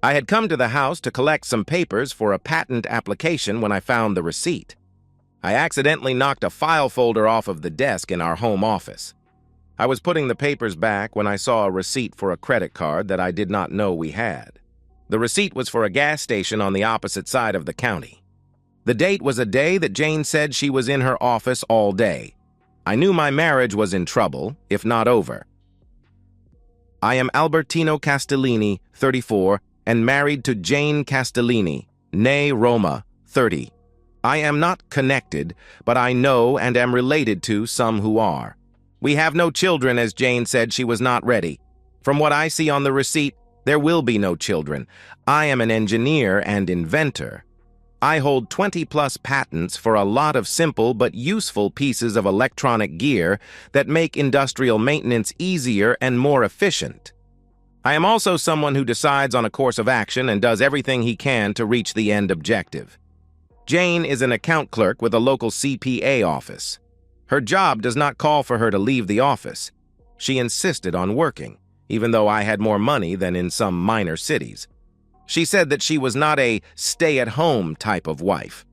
I had come to the house to collect some papers for a patent application when I found the receipt. I accidentally knocked a file folder off of the desk in our home office. I was putting the papers back when I saw a receipt for a credit card that I did not know we had. The receipt was for a gas station on the opposite side of the county. The date was a day that Jane said she was in her office all day. I knew my marriage was in trouble, if not over. I am Albertino Castellini, 34, and married to Jane Castellini, née Roma, 30. I am not connected, but I know and am related to some who are. We have no children, as Jane said she was not ready. From what I see on the receipt, there will be no children. I am an engineer and inventor. I hold 20-plus patents for a lot of simple but useful pieces of electronic gear that make industrial maintenance easier and more efficient. I am also someone who decides on a course of action and does everything he can to reach the end objective. Jane is an account clerk with a local CPA office. Her job does not call for her to leave the office. She insisted on working, even though I had more money than in some minor cities. She said that she was not a stay-at-home type of wife.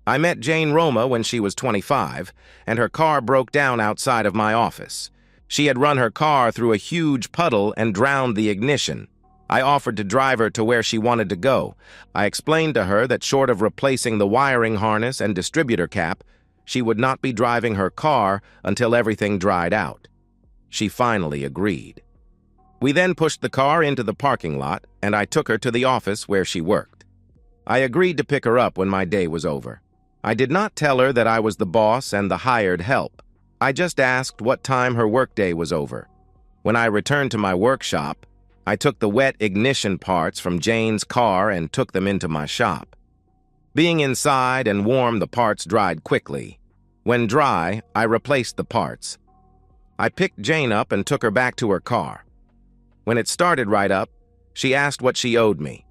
I met Jane Roma when she was 25, and her car broke down outside of my office. She had run her car through a huge puddle and drowned the ignition. I offered to drive her to where she wanted to go. I explained to her that short of replacing the wiring harness and distributor cap, she would not be driving her car until everything dried out. She finally agreed. We then pushed the car into the parking lot, and I took her to the office where she worked. I agreed to pick her up when my day was over. I did not tell her that I was the boss and the hired help. I just asked what time her workday was over. When I returned to my workshop, I took the wet ignition parts from Jane's car and took them into my shop. Being inside and warm, the parts dried quickly. When dry, I replaced the parts. I picked Jane up and took her back to her car. When it started right up, she asked what she owed me.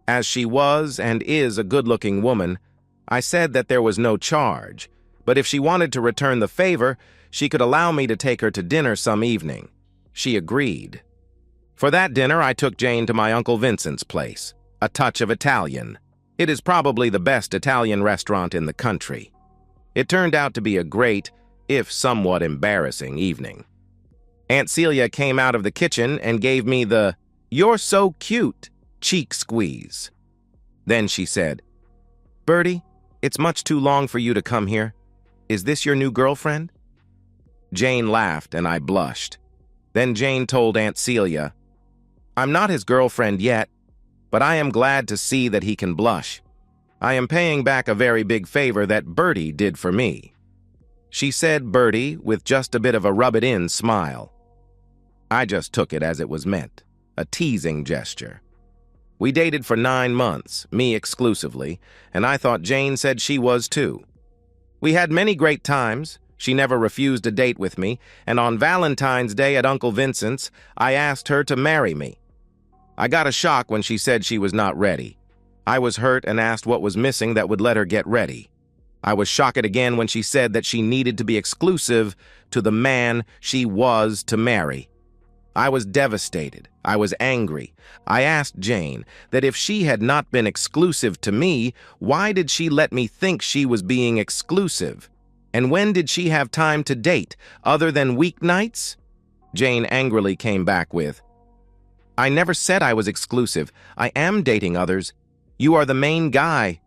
As she was and is a good-looking woman, I said that there was no charge, but if she wanted to return the favor, she could allow me to take her to dinner some evening. She agreed. For that dinner, I took Jane to my Uncle Vincent's place, a touch of Italian. It is probably the best Italian restaurant in the country. It turned out to be a great, if somewhat embarrassing, evening. Aunt Celia came out of the kitchen and gave me the "You're so cute" cheek squeeze. Then she said, "Bertie, it's much too long for you to come here. Is this your new girlfriend?" Jane laughed and I blushed. Then Jane told Aunt Celia, "I'm not his girlfriend yet, but I am glad to see that he can blush. I am paying back a very big favor that Bertie did for me." She said Bertie with just a bit of a rub-it-in smile. I just took it as it was meant, a teasing gesture. We dated for 9 months, me exclusively, and I thought Jane said she was too. We had many great times. She never refused a date with me, and on Valentine's Day at Uncle Vincent's, I asked her to marry me. I got a shock when she said she was not ready. I was hurt and asked what was missing that would let her get ready. I was shocked again when she said that she needed to be exclusive to the man she was to marry. I was devastated. I was angry. I asked Jane that if she had not been exclusive to me, why did she let me think she was being exclusive? And when did she have time to date, other than weeknights? Jane angrily came back with, "I never said I was exclusive. I am dating others. You are the main guy,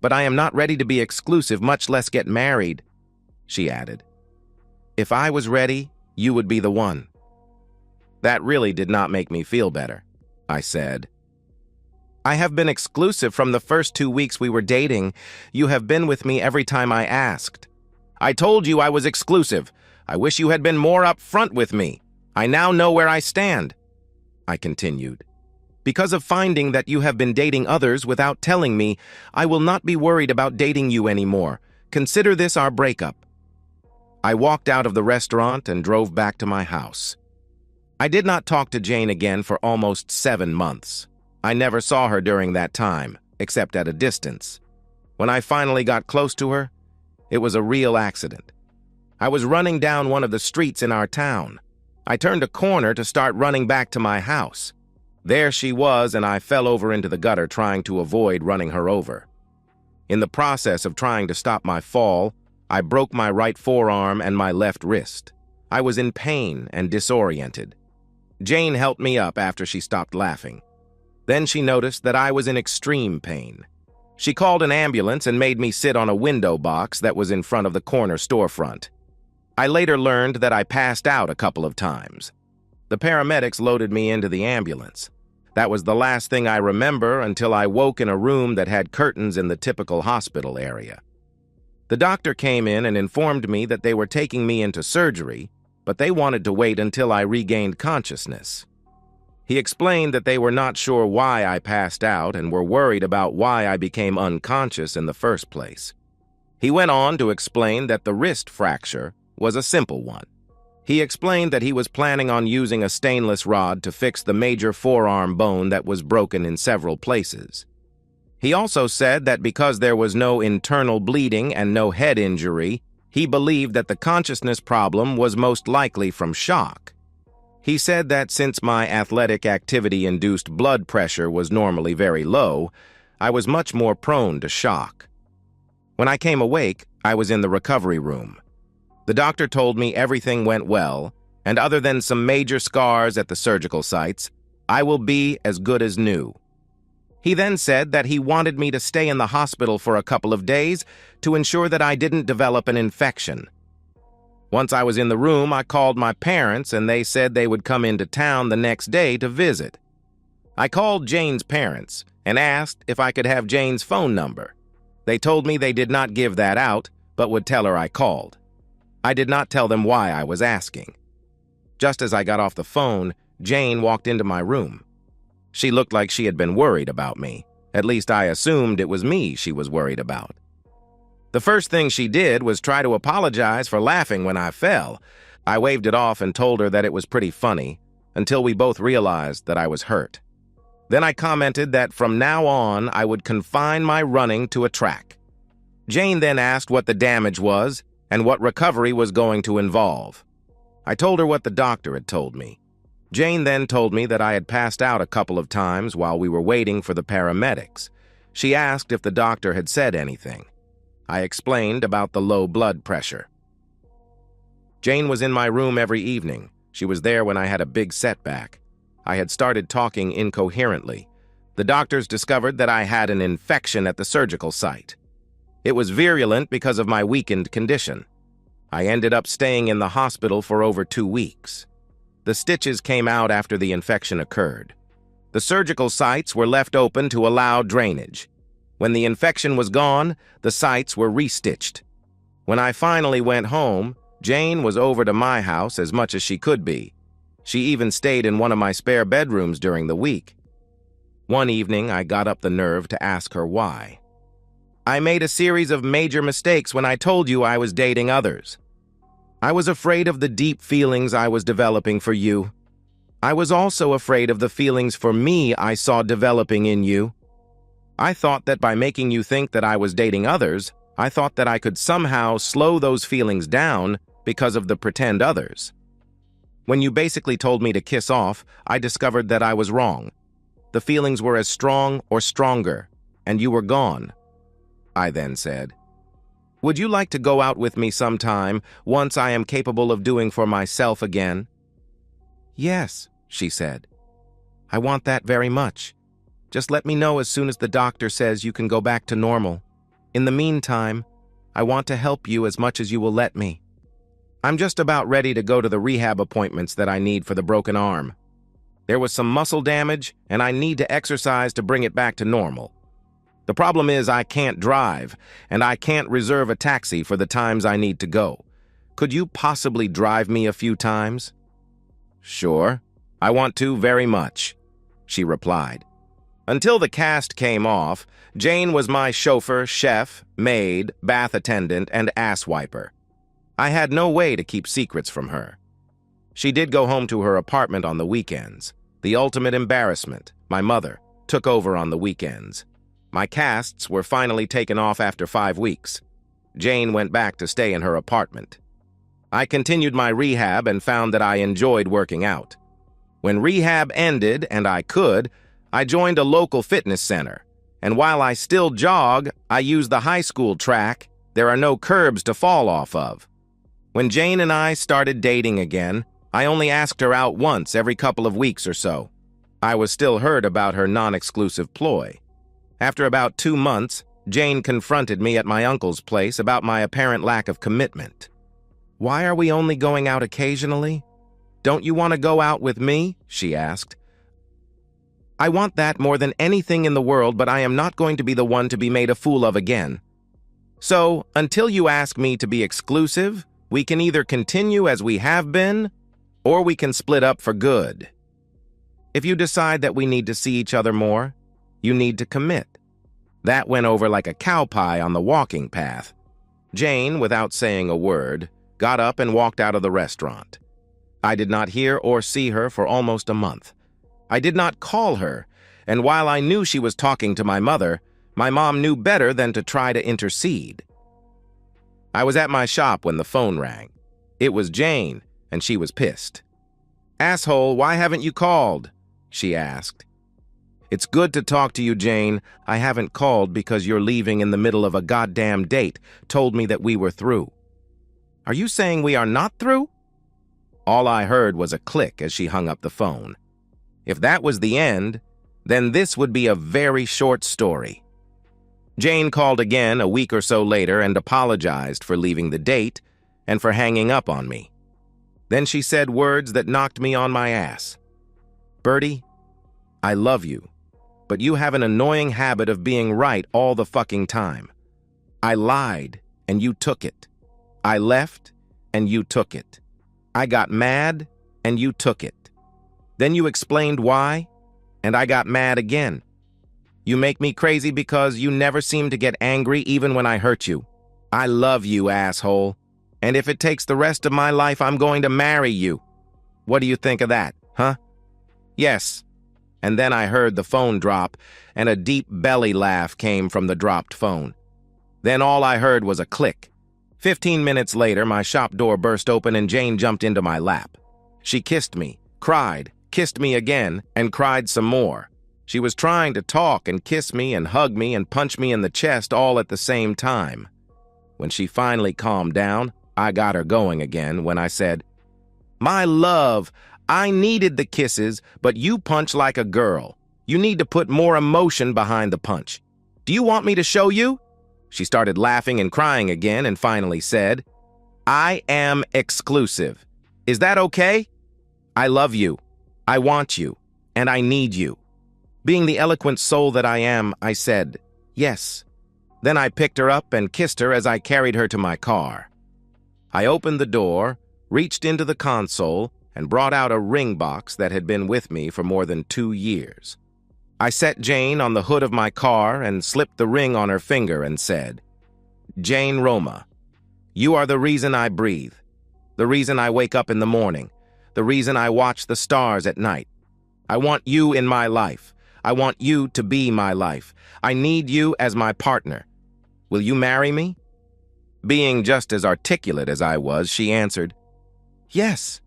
but I am not ready to be exclusive, much less get married," she added. "If I was ready, you would be the one." That really did not make me feel better, I said. "I have been exclusive from the first 2 weeks we were dating. You have been with me every time I asked." "I told you I was exclusive. I wish you had been more upfront with me. I now know where I stand," I continued. "Because of finding that you have been dating others without telling me, I will not be worried about dating you anymore. Consider this our breakup." I walked out of the restaurant and drove back to my house. I did not talk to Jane again for almost 7 months. I never saw her during that time, except at a distance. When I finally got close to her, it was a real accident. I was running down one of the streets in our town. I turned a corner to start running back to my house. There she was, and I fell over into the gutter trying to avoid running her over. In the process of trying to stop my fall, I broke my right forearm and my left wrist. I was in pain and disoriented. Jane helped me up after she stopped laughing. Then she noticed that I was in extreme pain. She called an ambulance and made me sit on a window box that was in front of the corner storefront. I later learned that I passed out a couple of times. The paramedics loaded me into the ambulance. That was the last thing I remember until I woke in a room that had curtains in the typical hospital area. The doctor came in and informed me that they were taking me into surgery, but they wanted to wait until I regained consciousness. He explained that they were not sure why I passed out and were worried about why I became unconscious in the first place. He went on to explain that the wrist fracture was a simple one. He explained that he was planning on using a stainless rod to fix the major forearm bone that was broken in several places. He also said that because there was no internal bleeding and no head injury, he believed that the consciousness problem was most likely from shock. He said that since my athletic activity-induced blood pressure was normally very low, I was much more prone to shock. When I came awake, I was in the recovery room. The doctor told me everything went well, and other than some major scars at the surgical sites, I will be as good as new. He then said that he wanted me to stay in the hospital for a couple of days to ensure that I didn't develop an infection. Once I was in the room, I called my parents, and they said they would come into town the next day to visit. I called Jane's parents and asked if I could have Jane's phone number. They told me they did not give that out, but would tell her I called. I did not tell them why I was asking. Just as I got off the phone, Jane walked into my room. She looked like she had been worried about me. At least I assumed it was me she was worried about. The first thing she did was try to apologize for laughing when I fell. I waved it off and told her that it was pretty funny, until we both realized that I was hurt. Then I commented that from now on I would confine my running to a track. Jane then asked what the damage was and what recovery was going to involve. I told her what the doctor had told me. Jane then told me that I had passed out a couple of times while we were waiting for the paramedics. She asked if the doctor had said anything. I explained about the low blood pressure. Jane was in my room every evening. She was there when I had a big setback. I had started talking incoherently. The doctors discovered that I had an infection at the surgical site. It was virulent because of my weakened condition. I ended up staying in the hospital for over 2 weeks. The stitches came out after the infection occurred. The surgical sites were left open to allow drainage. When the infection was gone, the sites were restitched. When I finally went home, Jane was over to my house as much as she could be. She even stayed in one of my spare bedrooms during the week. One evening, I got up the nerve to ask her why. I made a series of major mistakes when I told you I was dating others. I was afraid of the deep feelings I was developing for you. I was also afraid of the feelings for me I saw developing in you. I thought that by making you think that I was dating others, I thought that I could somehow slow those feelings down because of the pretend others. When you basically told me to kiss off, I discovered that I was wrong. The feelings were as strong or stronger, and you were gone. I then said, "Would you like to go out with me sometime once I am capable of doing for myself again?" "Yes," she said. "I want that very much. Just let me know as soon as the doctor says you can go back to normal. In the meantime, I want to help you as much as you will let me. I'm just about ready to go to the rehab appointments that I need for the broken arm. There was some muscle damage, and I need to exercise to bring it back to normal. The problem is I can't drive, and I can't reserve a taxi for the times I need to go. Could you possibly drive me a few times?" "Sure, I want to very much," she replied. Until the cast came off, Jane was my chauffeur, chef, maid, bath attendant, and ass wiper. I had no way to keep secrets from her. She did go home to her apartment on the weekends. The ultimate embarrassment, my mother, took over on the weekends. My casts were finally taken off after 5 weeks. Jane went back to stay in her apartment. I continued my rehab and found that I enjoyed working out. When rehab ended and I could, I joined a local fitness center. And while I still jog, I use the high school track. There are no curbs to fall off of. When Jane and I started dating again, I only asked her out once every couple of weeks or so. I was still hurt about her non-exclusive ploy. After about 2 months, Jane confronted me at my uncle's place about my apparent lack of commitment. "Why are we only going out occasionally? Don't you want to go out with me?" she asked. "I want that more than anything in the world, but I am not going to be the one to be made a fool of again. So, until you ask me to be exclusive, we can either continue as we have been, or we can split up for good. If you decide that we need to see each other more, you need to commit." That went over like a cow pie on the walking path. Jane, without saying a word, got up and walked out of the restaurant. I did not hear or see her for almost a month. I did not call her, and while I knew she was talking to my mom knew better than to try to intercede. I was at my shop when the phone rang. It was Jane, and she was pissed. "Asshole, why haven't you called?" she asked. "It's good to talk to you, Jane. I haven't called because you're leaving in the middle of a goddamn date, told me that we were through." "Are you saying we are not through?" All I heard was a click as she hung up the phone. If that was the end, then this would be a very short story. Jane called again a week or so later and apologized for leaving the date and for hanging up on me. Then she said words that knocked me on my ass. "Bertie, I love you, but you have an annoying habit of being right all the fucking time. I lied, and you took it. I left, and you took it. I got mad, and you took it. Then you explained why, and I got mad again. You make me crazy because you never seem to get angry even when I hurt you. I love you, asshole. And if it takes the rest of my life, I'm going to marry you. What do you think of that, huh?" "Yes." And then I heard the phone drop, and a deep belly laugh came from the dropped phone. Then all I heard was a click. 15 minutes later, my shop door burst open and Jane jumped into my lap. She kissed me, cried, kissed me again, and cried some more. She was trying to talk and kiss me and hug me and punch me in the chest all at the same time. When she finally calmed down, I got her going again when I said, "My love, I needed the kisses, but you punch like a girl. You need to put more emotion behind the punch. Do you want me to show you?" She started laughing and crying again and finally said, "I am exclusive. Is that okay? I love you. I want you. And I need you." Being the eloquent soul that I am, I said, "Yes." Then I picked her up and kissed her as I carried her to my car. I opened the door, reached into the console, and brought out a ring box that had been with me for more than 2 years. I set Jane on the hood of my car and slipped the ring on her finger and said, "Jane Roma, you are the reason I breathe, the reason I wake up in the morning, the reason I watch the stars at night. I want you in my life. I want you to be my life. I need you as my partner. Will you marry me?" Being just as articulate as I was, she answered, "Yes."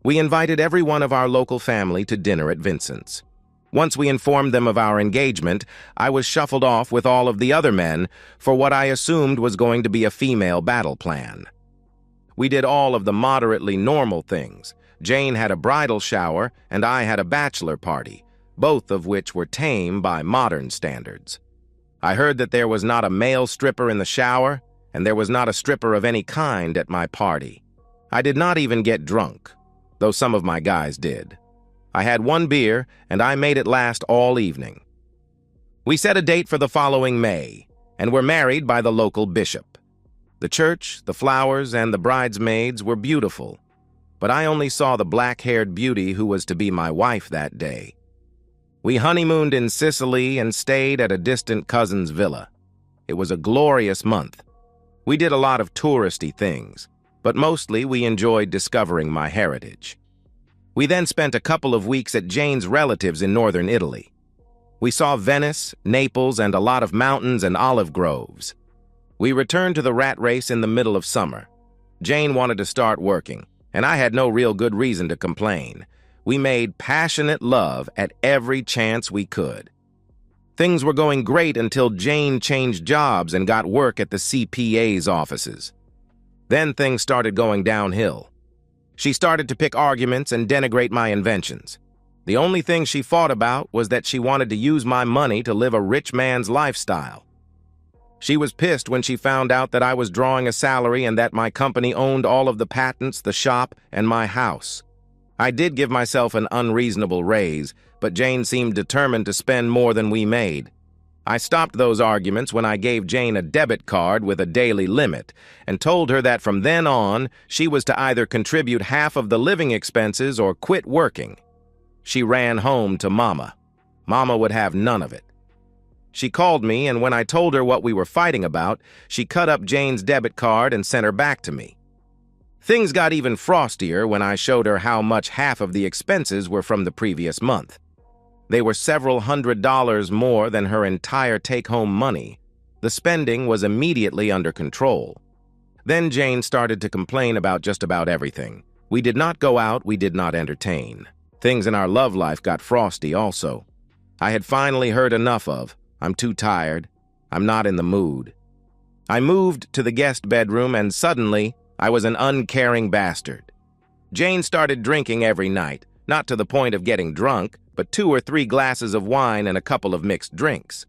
We invited every one of our local family to dinner at Vincent's. Once we informed them of our engagement, I was shuffled off with all of the other men for what I assumed was going to be a female battle plan. We did all of the moderately normal things. Jane had a bridal shower, and I had a bachelor party, both of which were tame by modern standards. I heard that there was not a male stripper in the shower, and there was not a stripper of any kind at my party. I did not even get drunk, though some of my guys did. I had 1 beer, and I made it last all evening. We set a date for the following May, and were married by the local bishop. The church, the flowers, and the bridesmaids were beautiful, but I only saw the black-haired beauty who was to be my wife that day. We honeymooned in Sicily and stayed at a distant cousin's villa. It was a glorious month. We did a lot of touristy things, but mostly we enjoyed discovering my heritage. We then spent a couple of weeks at Jane's relatives in northern Italy. We saw Venice, Naples, and a lot of mountains and olive groves. We returned to the rat race in the middle of summer. Jane wanted to start working, and I had no real good reason to complain. We made passionate love at every chance we could. Things were going great until Jane changed jobs and got work at the CPA's offices. Then things started going downhill. She started to pick arguments and denigrate my inventions. The only thing she fought about was that she wanted to use my money to live a rich man's lifestyle. She was pissed when she found out that I was drawing a salary and that my company owned all of the patents, the shop, and my house. I did give myself an unreasonable raise, but Jane seemed determined to spend more than we made. I stopped those arguments when I gave Jane a debit card with a daily limit and told her that from then on, she was to either contribute half of the living expenses or quit working. She ran home to Mama. Mama would have none of it. She called me, and when I told her what we were fighting about, she cut up Jane's debit card and sent her back to me. Things got even frostier when I showed her how much half of the expenses were from the previous month. They were several $100s more than her entire take-home money. The spending was immediately under control. Then Jane started to complain about just about everything. We did not go out, we did not entertain. Things in our love life got frosty also. I had finally heard enough of, I'm too tired, I'm not in the mood. I moved to the guest bedroom and suddenly, I was an uncaring bastard. Jane started drinking every night, not to the point of getting drunk, but 2 or 3 glasses of wine and a couple of mixed drinks.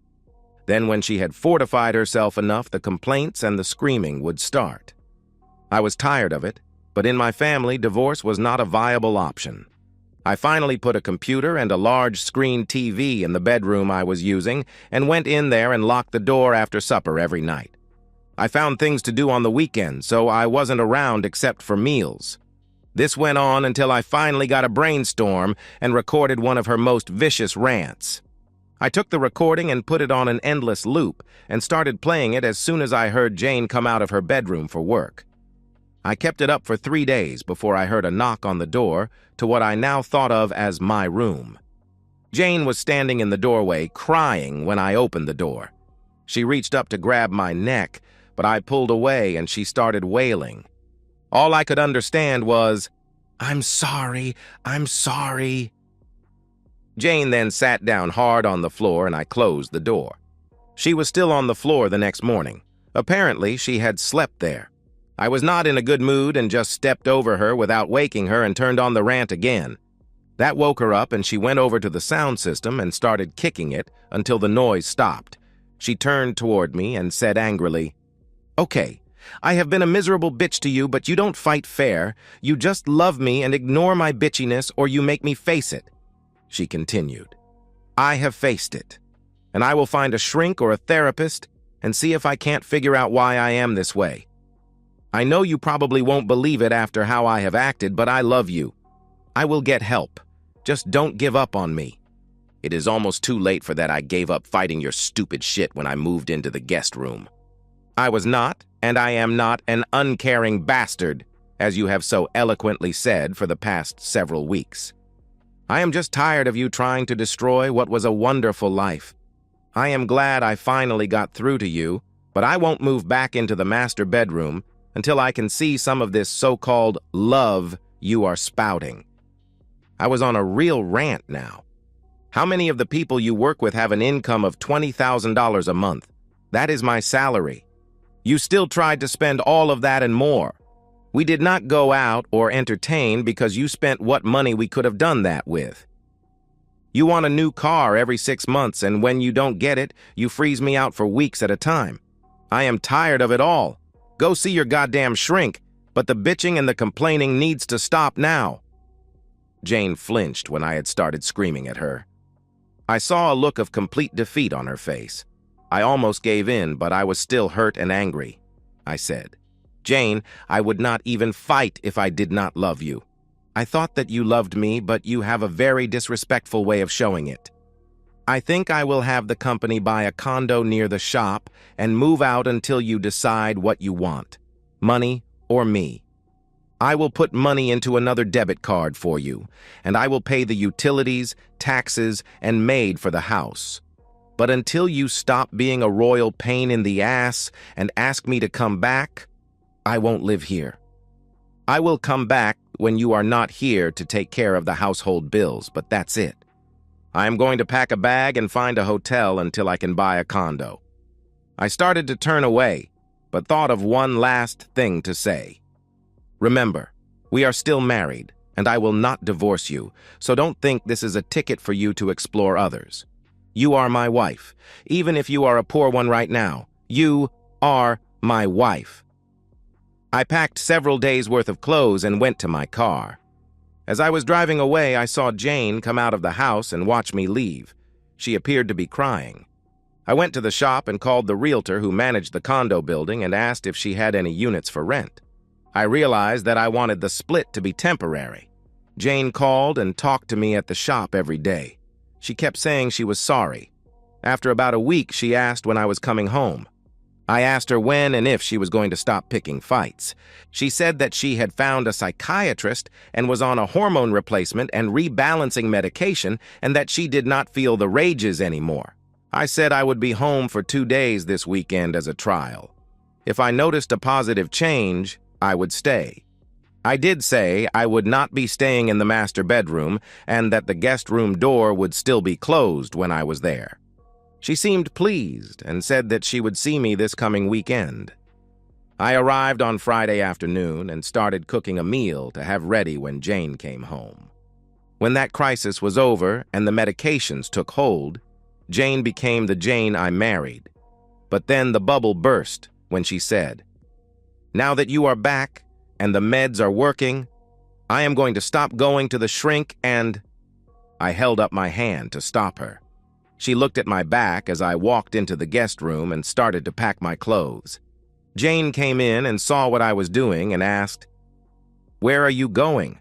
Then when she had fortified herself enough, the complaints and the screaming would start. I was tired of it, but in my family, divorce was not a viable option. I finally put a computer and a large screen TV in the bedroom I was using and went in there and locked the door after supper every night. I found things to do on the weekend, so I wasn't around except for meals. This went on until I finally got a brainstorm and recorded one of her most vicious rants. I took the recording and put it on an endless loop and started playing it as soon as I heard Jane come out of her bedroom for work. I kept it up for 3 days before I heard a knock on the door to what I now thought of as my room. Jane was standing in the doorway crying when I opened the door. She reached up to grab my neck, but I pulled away and she started wailing. All I could understand was, "I'm sorry, I'm sorry." Jane then sat down hard on the floor and I closed the door. She was still on the floor the next morning. Apparently, she had slept there. I was not in a good mood and just stepped over her without waking her and turned on the rant again. That woke her up and she went over to the sound system and started kicking it until the noise stopped. She turned toward me and said angrily, "Okay, I have been a miserable bitch to you, but you don't fight fair. You just love me and ignore my bitchiness or you make me face it." She continued, "I have faced it, and I will find a shrink or a therapist and see if I can't figure out why I am this way. I know you probably won't believe it after how I have acted, but I love you. I will get help. Just don't give up on me. It is almost too late for that. I gave up fighting your stupid shit when I moved into the guest room. I was not, and I am not, an uncaring bastard, as you have so eloquently said for the past several weeks. I am just tired of you trying to destroy what was a wonderful life. I am glad I finally got through to you, but I won't move back into the master bedroom until I can see some of this so-called love you are spouting." I was on a real rant now. How many of the people you work with have an income of $20,000 a month? That is my salary. You still tried to spend all of that and more. We did not go out or entertain because you spent what money we could have done that with. You want a new car every 6 months, and when you don't get it, you freeze me out for weeks at a time. I am tired of it all. Go see your goddamn shrink, but the bitching and the complaining needs to stop now." Jane flinched when I had started screaming at her. I saw a look of complete defeat on her face. I almost gave in, but I was still hurt and angry. I said, "Jane, I would not even fight if I did not love you. I thought that you loved me, but you have a very disrespectful way of showing it. I think I will have the company buy a condo near the shop and move out until you decide what you want, money or me. I will put money into another debit card for you, and I will pay the utilities, taxes, and maid for the house. But until you stop being a royal pain in the ass and ask me to come back, I won't live here. I will come back when you are not here to take care of the household bills, but that's it. I am going to pack a bag and find a hotel until I can buy a condo. I started to turn away, but thought of one last thing to say. Remember, we are still married, and I will not divorce you, so don't think this is a ticket for you to explore others. You are my wife. Even if you are a poor one right now, you are my wife. I packed several days' worth of clothes and went to my car. As I was driving away, I saw Jane come out of the house and watch me leave. She appeared to be crying. I went to the shop and called the realtor who managed the condo building and asked if she had any units for rent. I realized that I wanted the split to be temporary. Jane called and talked to me at the shop every day. She kept saying she was sorry. After about a week, she asked when I was coming home. I asked her when and if she was going to stop picking fights. She said that she had found a psychiatrist and was on a hormone replacement and rebalancing medication and that she did not feel the rages anymore. I said I would be home for 2 days this weekend as a trial. If I noticed a positive change, I would stay. I did say I would not be staying in the master bedroom and that the guest room door would still be closed when I was there. She seemed pleased and said that she would see me this coming weekend. I arrived on Friday afternoon and started cooking a meal to have ready when Jane came home. When that crisis was over and the medications took hold, Jane became the Jane I married. But then the bubble burst when she said, "Now that you are back and the meds are working, I am going to stop going to the shrink and—" I held up my hand to stop her. She looked at my back as I walked into the guest room and started to pack my clothes. Jane came in and saw what I was doing and asked, "Where are you going?"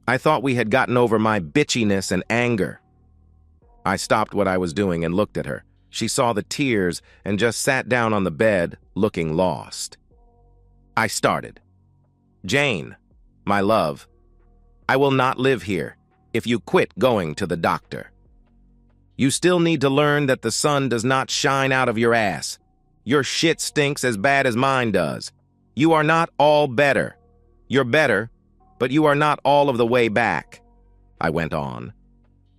I thought we had gotten over my bitchiness and anger. I stopped what I was doing and looked at her. She saw the tears and just sat down on the bed, looking lost. I started. "Jane, my love, I will not live here if you quit going to the doctor. You still need to learn that the sun does not shine out of your ass. Your shit stinks as bad as mine does. You are not all better. You're better, but you are not all of the way back," I went on.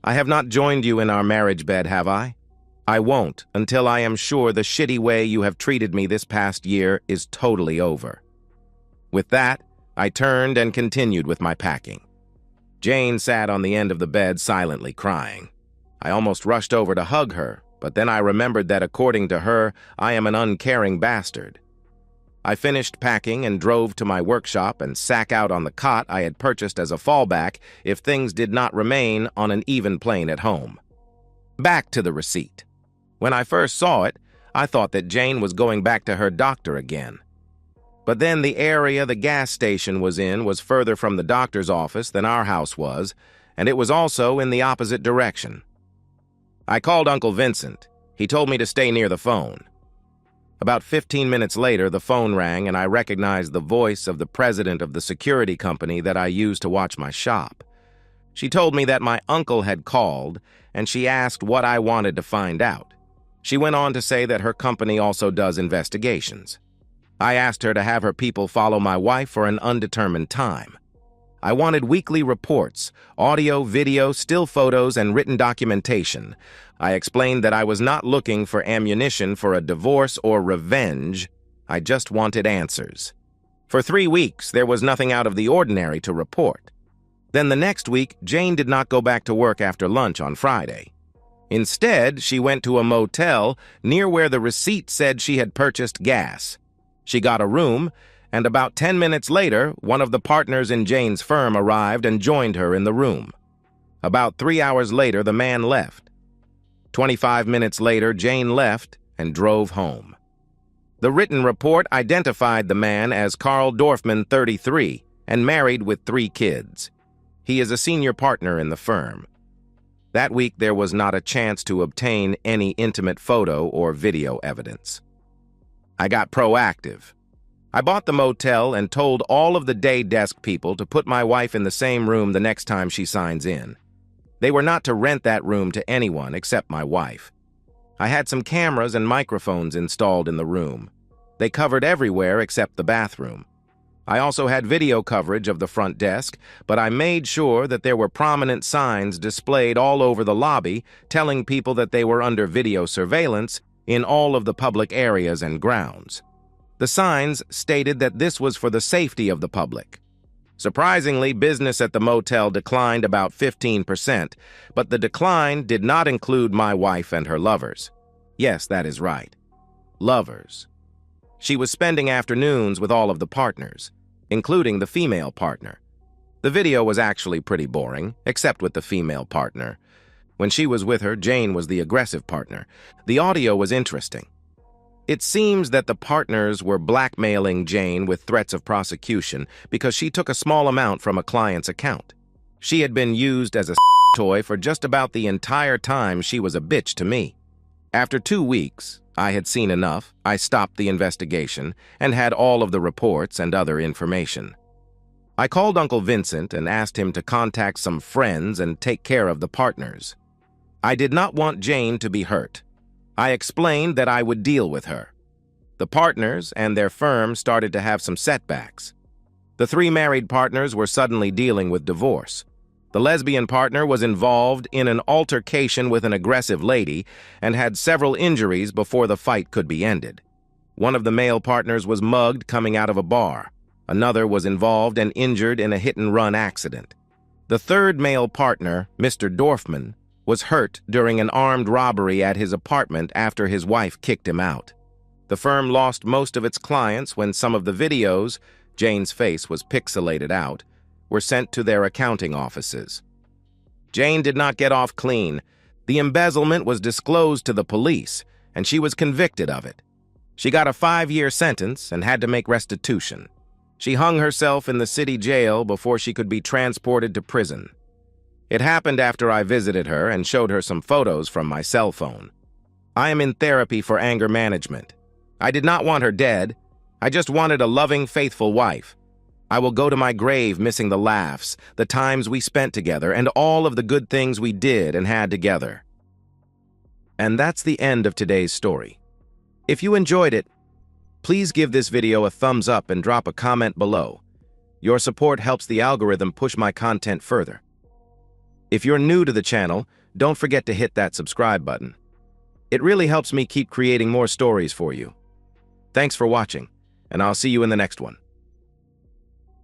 "I have not joined you in our marriage bed, have I? I won't until I am sure the shitty way you have treated me this past year is totally over." With that, I turned and continued with my packing. Jane sat on the end of the bed silently crying. I almost rushed over to hug her, but then I remembered that according to her, I am an uncaring bastard. I finished packing and drove to my workshop and sat out on the cot I had purchased as a fallback if things did not remain on an even plane at home. Back to the receipt. When I first saw it, I thought that Jane was going back to her doctor again. But then the area the gas station was in was further from the doctor's office than our house was, and it was also in the opposite direction. I called Uncle Vincent. He told me to stay near the phone. About 15 minutes later, the phone rang and I recognized the voice of the president of the security company that I used to watch my shop. She told me that my uncle had called and she asked what I wanted to find out. She went on to say that her company also does investigations. I asked her to have her people follow my wife for an undetermined time. I wanted weekly reports, audio, video, still photos, and written documentation. I explained that I was not looking for ammunition for a divorce or revenge. I just wanted answers. For 3 weeks, there was nothing out of the ordinary to report. Then the next week, Jane did not go back to work after lunch on Friday. Instead, she went to a motel near where the receipt said she had purchased gas. She got a room, and about 10 minutes later, one of the partners in Jane's firm arrived and joined her in the room. About 3 hours later, the man left. 25 minutes later, Jane left and drove home. The written report identified the man as Carl Dorfman, 33, and married with 3 kids. He is a senior partner in the firm. That week, there was not a chance to obtain any intimate photo or video evidence. I got proactive. I bought the motel and told all of the day desk people to put my wife in the same room the next time she signs in. They were not to rent that room to anyone except my wife. I had some cameras and microphones installed in the room. They covered everywhere except the bathroom. I also had video coverage of the front desk, but I made sure that there were prominent signs displayed all over the lobby telling people that they were under video surveillance in all of the public areas and grounds. The signs stated that this was for the safety of the public. Surprisingly, business at the motel declined about 15%, but the decline did not include my wife and her lovers. Yes, that is right. Lovers. She was spending afternoons with all of the partners, including the female partner. The video was actually pretty boring, except with the female partner. When she was with her, Jane was the aggressive partner. The audio was interesting. It seems that the partners were blackmailing Jane with threats of prosecution because she took a small amount from a client's account. She had been used as a toy for just about the entire time she was a bitch to me. After 2 weeks, I had seen enough. I stopped the investigation and had all of the reports and other information. I called Uncle Vincent and asked him to contact some friends and take care of the partners. I did not want Jane to be hurt. I explained that I would deal with her. The partners and their firm started to have some setbacks. The 3 married partners were suddenly dealing with divorce. The lesbian partner was involved in an altercation with an aggressive lady and had several injuries before the fight could be ended. One of the male partners was mugged coming out of a bar. Another was involved and injured in a hit-and-run accident. The 3rd male partner, Mr. Dorfman, was hurt during an armed robbery at his apartment after his wife kicked him out. The firm lost most of its clients when some of the videos, Jane's face was pixelated out, were sent to their accounting offices. Jane did not get off clean. The embezzlement was disclosed to the police, and she was convicted of it. She got a 5-year sentence and had to make restitution. She hung herself in the city jail before she could be transported to prison. It happened after I visited her and showed her some photos from my cell phone. I am in therapy for anger management. I did not want her dead. I just wanted a loving, faithful wife. I will go to my grave missing the laughs, the times we spent together, and all of the good things we did and had together. And that's the end of today's story. If you enjoyed it, please give this video a thumbs up and drop a comment below. Your support helps the algorithm push my content further. If you're new to the channel, don't forget to hit that subscribe button. It really helps me keep creating more stories for you. Thanks for watching, and I'll see you in the next one.